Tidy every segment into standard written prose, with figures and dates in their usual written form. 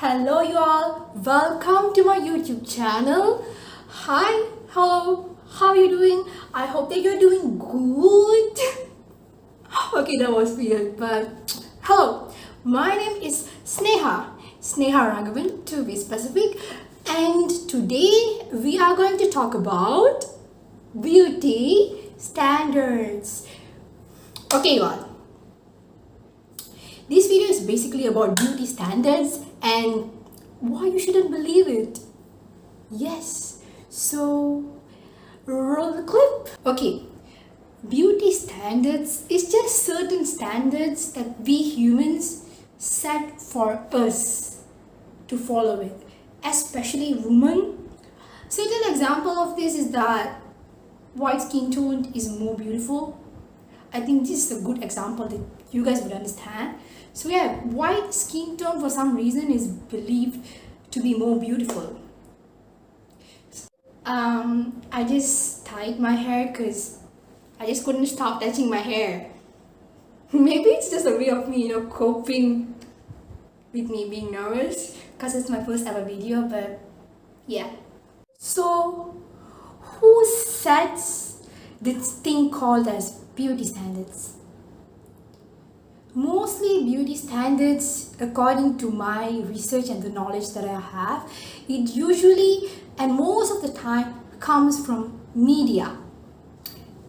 Hello you all, welcome to my YouTube channel. Hi, hello, how are you doing? I hope that you're doing good. Okay, that was weird, but hello, my name is Sneha Raghavan to be specific, and today we are going to talk about beauty standards. Okay, you all. This video is basically about beauty standards and why you shouldn't believe it. Yes, so roll the clip. Okay, beauty standards is just certain standards that we humans set for us to follow it, especially women. Certain example of this is that white skin tone is more beautiful. I think this is a good example that you guys would understand. So yeah, white skin tone for some reason is believed to be more beautiful. I just tied my hair because I just couldn't stop touching my hair. Maybe it's just a way of me, coping with me being nervous because it's my first ever video, but yeah. So who sets this thing called as beauty standards? Mostly beauty standards, according to my research and the knowledge that I have, it usually and most of the time comes from media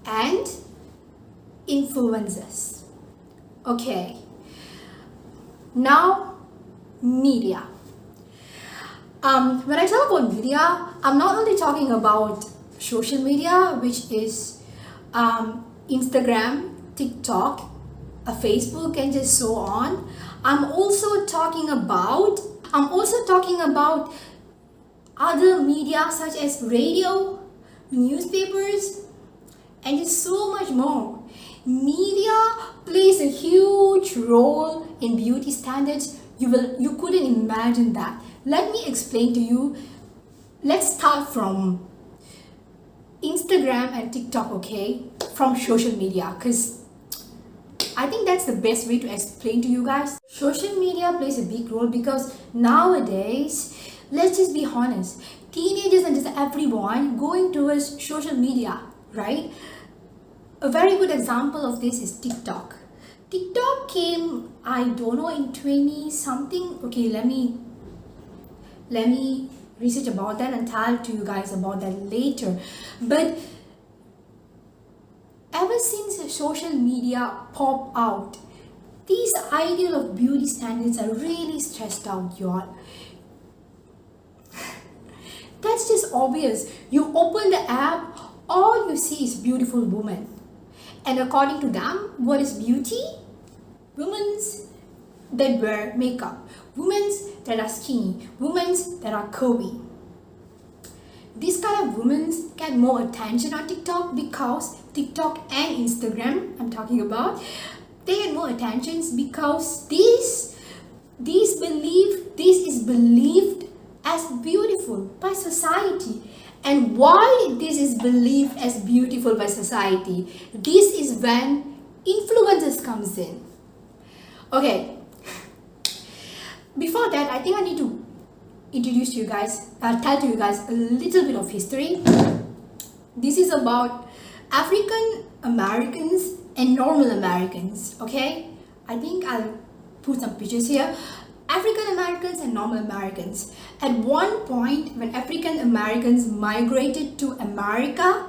and influencers. Okay, now media. When I talk about media, I'm not only talking about social media, which is Instagram, TikTok, Facebook, and just so on. I'm also talking about other media such as radio, newspapers, and just so much more. Media plays a huge role in beauty standards. You couldn't imagine that. Let me explain to you. Let's start from Instagram and TikTok, okay? From social media, because I think that's the best way to explain to you guys. Social media plays a big role because nowadays, let's just be honest, teenagers and just everyone going towards social media, right? A very good example of this is TikTok. TikTok came, I don't know, in 20 something. Okay, let me research about that and tell to you guys about that later. But ever since social media popped out, these ideal of beauty standards are really stressed out, y'all. That's just obvious. You open the app, all you see is beautiful women. And according to them, what is beauty? Women's that wear makeup, women's that are skinny, women's that are curvy. These kind of women get more attention on TikTok because TikTok and Instagram, I'm talking about, they get more attentions because this is believed as beautiful by society. And why this is believed as beautiful by society? This is when influencers comes in. Okay. Before that, I think I need to introduce to you guys, tell to you guys a little bit of history. This is about African Americans and normal Americans, okay? I think I'll put some pictures here. African Americans and normal Americans. At one point, when African Americans migrated to America,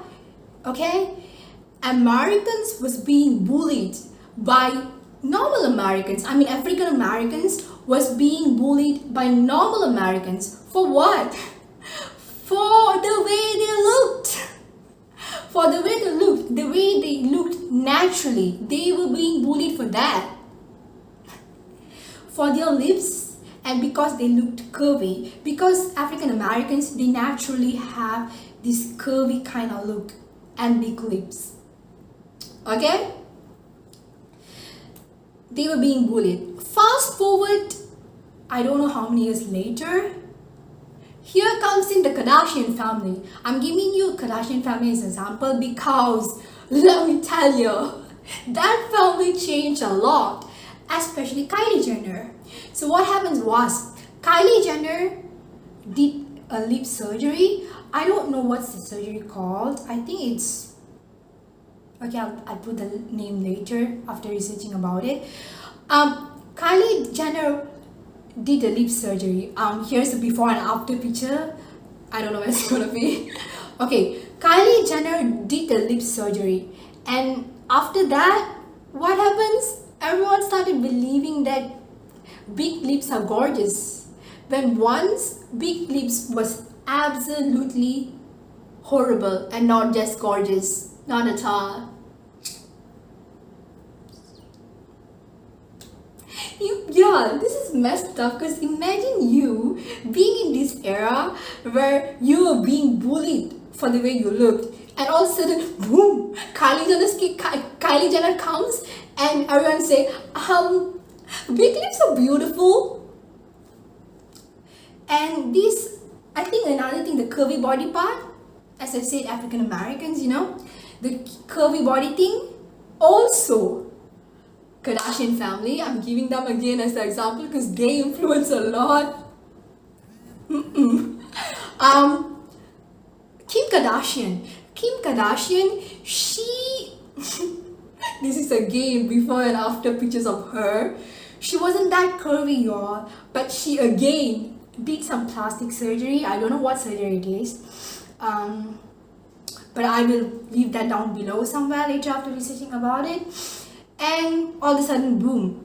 okay, Americans was being bullied by normal Americans. I mean, African Americans was being bullied by normal Americans. For what? For the way they looked. For the way they looked naturally. They were being bullied for that. For their lips, and because they looked curvy. Because African Americans, they naturally have this curvy kind of look and big lips. Okay? They were being bullied. Fast forward, I don't know how many years later, here comes in the Kardashian family. I'm giving you Kardashian family as an example because, let me tell you, that family changed a lot, especially Kylie Jenner. So what happens was, Kylie Jenner did a lip surgery. I don't know what's the surgery called. I think it's okay. I'll put the name later after researching about it. Kylie Jenner did a lip surgery. Here's the before and after picture. I don't know where it's gonna be. Okay, Kylie Jenner did the lip surgery, and after that, what happens? Everyone started believing that big lips are gorgeous, when once big lips was absolutely horrible and not just gorgeous, not at all. Yeah, this is messed up because imagine you being in this era where you were being bullied for the way you looked, and all of a sudden, boom, Kylie Jenner comes and everyone say, big lips are beautiful. And this, I think another thing, the curvy body part, as I said, African Americans, the curvy body thing, also Kardashian family, I'm giving them again as an example because they influence a lot. Kim Kardashian, she this is again before and after pictures of her. She wasn't that curvy, y'all, but she again did some plastic surgery. I don't know what surgery it is, but I will leave that down below somewhere later after researching about it. And all of a sudden, boom,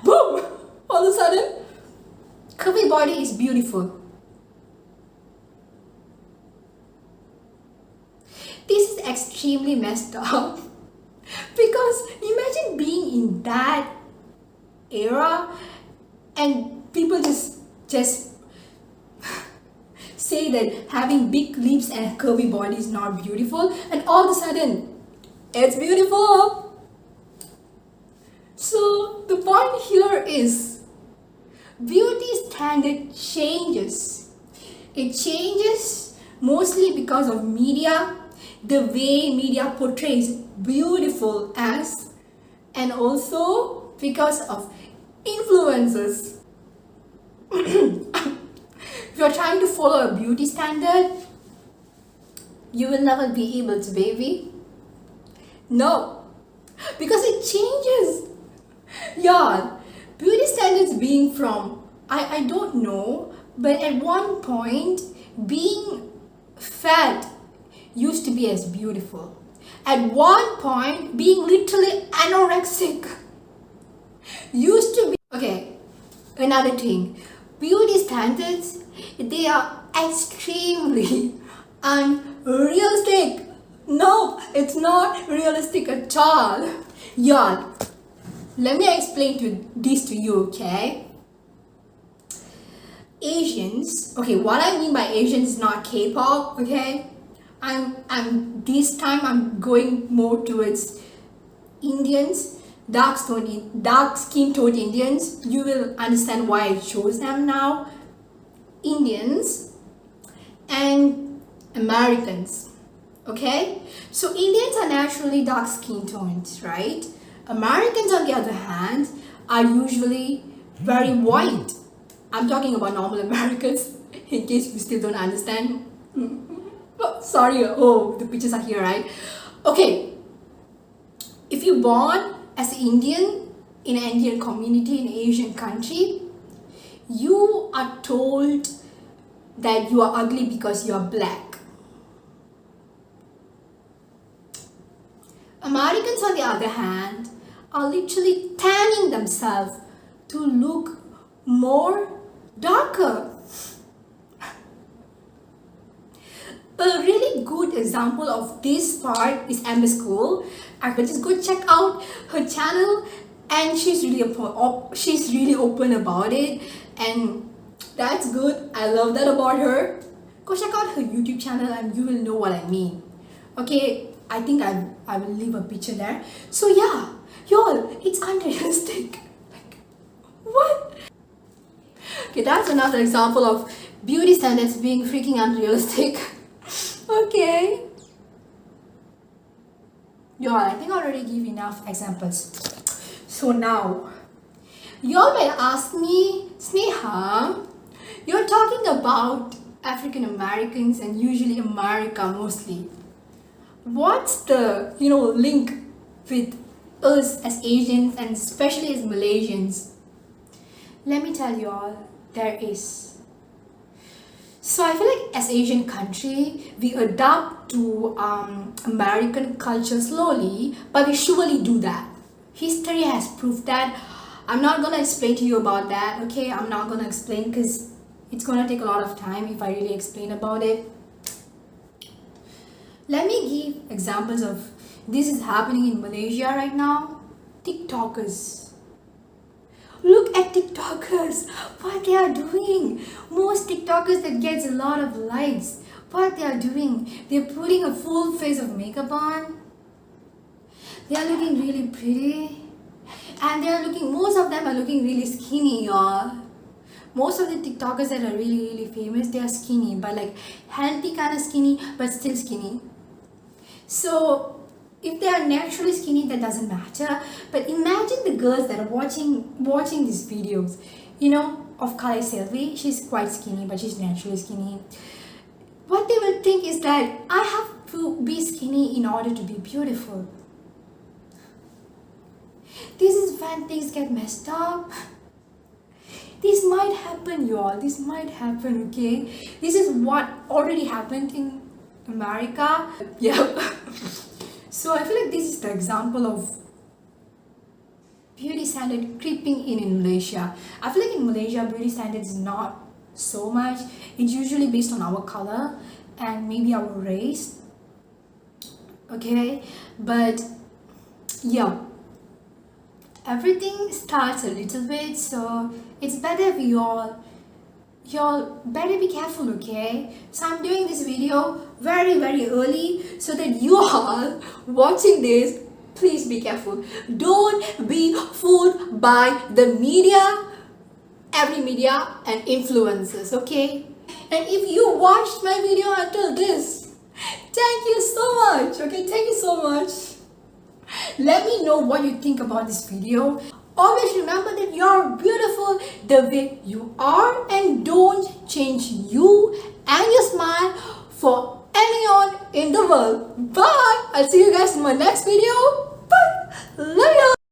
boom, all of a sudden, curvy body is beautiful. This is extremely messed up because imagine being in that era and people just say that having big lips and a curvy body is not beautiful, and all of a sudden it's beautiful. So the point here is beauty standard changes. It changes mostly because of media, the way media portrays beautiful as, and also because of influencers. If you're trying to follow a beauty standard, you will never be able to, baby. No, because it changes. Yeah, beauty standards being from, I don't know, but at one point, being fat used to be as beautiful. At one point, being literally anorexic used to be. Okay, another thing, beauty standards, they are extremely unrealistic. No, it's not realistic at all. Y'all, let me explain this to you, okay? Asians, okay, what I mean by Asians is not K-pop, okay? This time I'm going more towards Indians, dark skin toned Indians. You will understand why I chose them now. Indians and Americans. Okay, so Indians are naturally dark skin toned, right? Americans, on the other hand, are usually very white. I'm talking about normal Americans, in case you still don't understand. Sorry, oh, the pictures are here, right? Okay, if you're born as an Indian in an Indian community in an Asian country, you are told that you are ugly because you are black. Americans, on the other hand, are literally tanning themselves to look more darker. A really good example of this part is Amber School. I could just go check out her channel, and she's really open about it, and that's good. I love that about her. Go check out her YouTube channel and you will know what I mean. Okay, I think I will leave a picture there. So yeah, y'all, it's unrealistic. Like, what? Okay, that's another example of beauty standards being freaking unrealistic. Okay. Y'all, I think I already give enough examples. So now, y'all might ask me Sneha, you're talking about African Americans and usually America mostly. What's the link with us as Asians and especially as Malaysians? Let me tell you all, there is. So I feel like as Asian country, we adapt to American culture slowly, but we surely do that. History has proved that. I'm not gonna explain to you about that, okay? I'm not gonna explain because it's gonna take a lot of time if I really explain about it. Let me give examples of this is happening in Malaysia right now. TikTokers. Look at TikTokers, what they are doing. Most TikTokers that gets a lot of likes, what they are doing, they're putting a full face of makeup on. They are looking really pretty. And most of them are looking really skinny, y'all. Most of the TikTokers that are really famous, they are skinny, but like healthy kind of skinny, but still skinny. So if they are naturally skinny, that doesn't matter. But imagine the girls that are watching these videos, of Kalai Selvi. She's quite skinny, but she's naturally skinny. What they will think is that I have to be skinny in order to be beautiful. This is when things get messed up. This might happen, y'all. This might happen, okay? This is what already happened in America. Yep. So I feel like this is the example of beauty standard creeping in Malaysia. I feel like in Malaysia, beauty standard is not so much. It's usually based on our color and maybe our race. Okay? But yeah. Everything starts a little bit, so it's better if y'all better be careful, okay? So I'm doing this video very early so that you all watching this, please be careful. Don't be fooled by the media, every media and influencers, okay? And if you watched my video until this, thank you so much, okay? Thank you so much. Let me know what you think about this video. Always remember that you're beautiful the way you are and don't change you and your smile for anyone in the world. Bye! I'll see you guys in my next video. Bye! Love you!